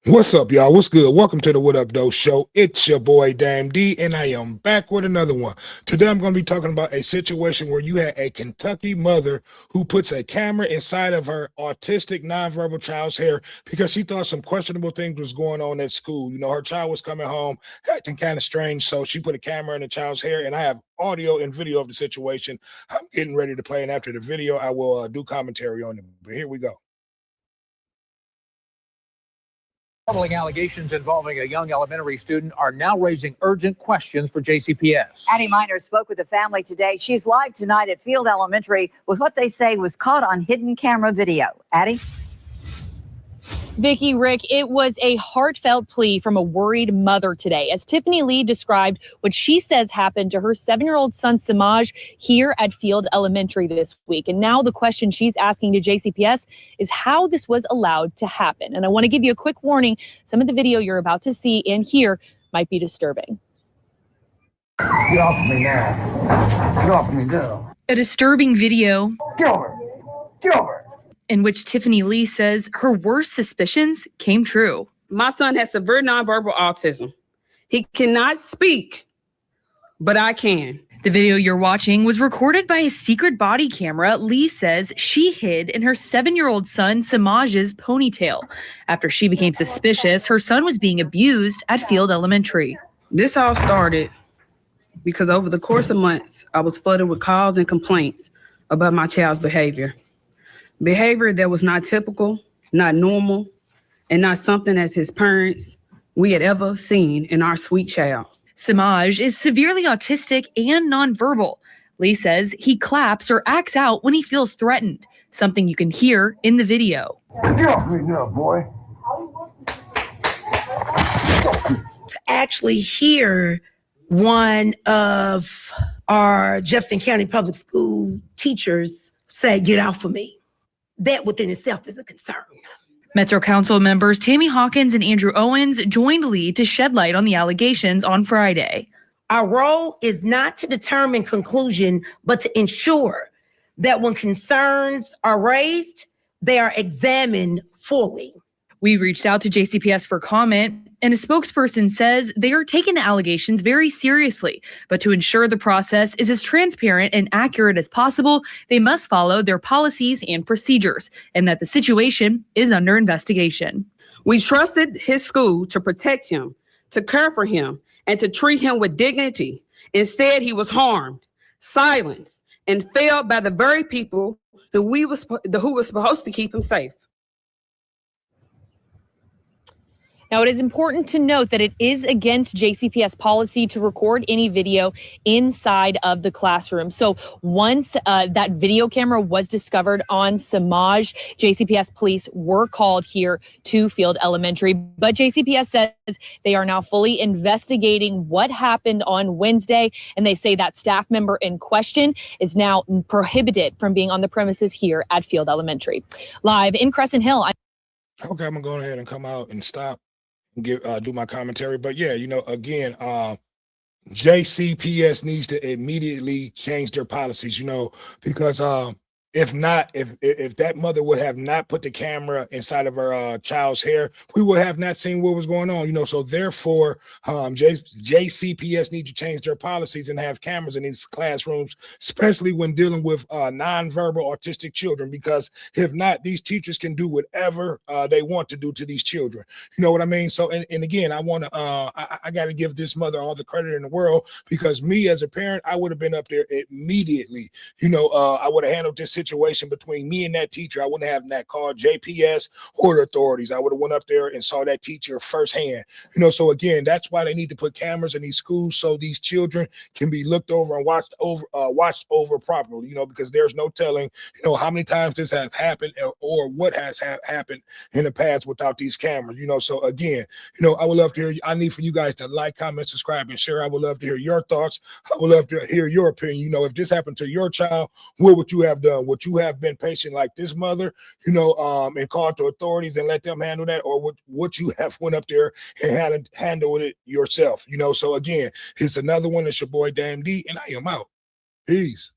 What's up, y'all? What's good? Welcome to the What Up Though Show. It's your boy Dame D, and I am back with another one. Today, I'm going to be talking about a situation where you had a Kentucky mother who puts a camera inside of her autistic, nonverbal child's hair because she thought some questionable things was going on at school. You know, her child was coming home acting kind of strange, so she put a camera in the child's hair, and I have audio and video of the situation. I'm getting ready to play, and after the video, I will do commentary on it. But here we go. Troubling allegations involving a young elementary student are now raising urgent questions for JCPS. Addie Miner spoke with the family today. She's live tonight at Field Elementary with what they say was caught on hidden camera video. Addie? Vicki, Rick, it was a heartfelt plea from a worried mother today as Tiffany Lee described what she says happened to her 7-year-old son Samaj here at Field Elementary this week. And now the question she's asking to JCPS is how this was allowed to happen. And I want to give you a quick warning. Some of the video you're about to see and hear might be disturbing. Get off me now. Get off me, girl. A disturbing video. Get over. Get over. In which Tiffany Lee says her worst suspicions came true. My son has severe nonverbal autism. He cannot speak, but I can. The video you're watching was recorded by a secret body camera Lee says she hid in her 7-year-old son Samaj's ponytail. After she became suspicious, her son was being abused at Field Elementary. This all started because over the course of months, I was flooded with calls and complaints about my child's behavior. Behavior that was not typical, not normal, and not something as his parents we had ever seen in our sweet child. Samaj is severely autistic and nonverbal. Lee says he claps or acts out when he feels threatened, something you can hear in the video. Get off me now, boy. To actually hear one of our Jefferson County Public School teachers say, "Get off of me," that within itself is a concern. Metro Council members Tammy Hawkins and Andrew Owens joined Lee to shed light on the allegations on Friday. Our role is not to determine conclusion, but to ensure that when concerns are raised, they are examined fully. We reached out to JCPS for comment, and a spokesperson says they are taking the allegations very seriously, but to ensure the process is as transparent and accurate as possible, they must follow their policies and procedures, and that the situation is under investigation. We trusted his school to protect him, to care for him, and to treat him with dignity. Instead, he was harmed, silenced, and failed by the very people who were supposed to keep him safe. Now, it is important to note that it is against JCPS policy to record any video inside of the classroom. So once that video camera was discovered on Samaj, JCPS police were called here to Field Elementary. But JCPS says they are now fully investigating what happened on Wednesday. And they say that staff member in question is now prohibited from being on the premises here at Field Elementary. Live in Crescent Hill. Okay, I'm going to go ahead and come out and stop. Do my commentary, but yeah, you know, again, JCPS needs to immediately change their policies, you know, because if not, if that mother would have not put the camera inside of her child's hair, we would have not seen what was going on, you know. So therefore, JCPS need to change their policies and have cameras in these classrooms, especially when dealing with nonverbal autistic children, because if not, these teachers can do whatever they want to do to these children. You know what I mean? So, and again, I want to, I got to give this mother all the credit in the world, because me as a parent, I would have been up there immediately. You know, I would have handled this situation between me and that teacher. I wouldn't have that called JPS or the authorities. I would have went up there and saw that teacher firsthand. You know, so again, that's why they need to put cameras in these schools so these children can be looked over and watched over properly. You know, because there's no telling, you know, how many times this has happened or what has happened in the past without these cameras. You know, so again, you know, I would love to hear. I need for you guys to like, comment, subscribe, and share. I would love to hear your thoughts. I would love to hear your opinion. You know, if this happened to your child, what would you have done? Would you have been patient like this mother, you know, and called to authorities and let them handle that? Or would you have went up there and handled it yourself? You know, so again, it's another one. It's your boy Dame D, and I am out. Peace.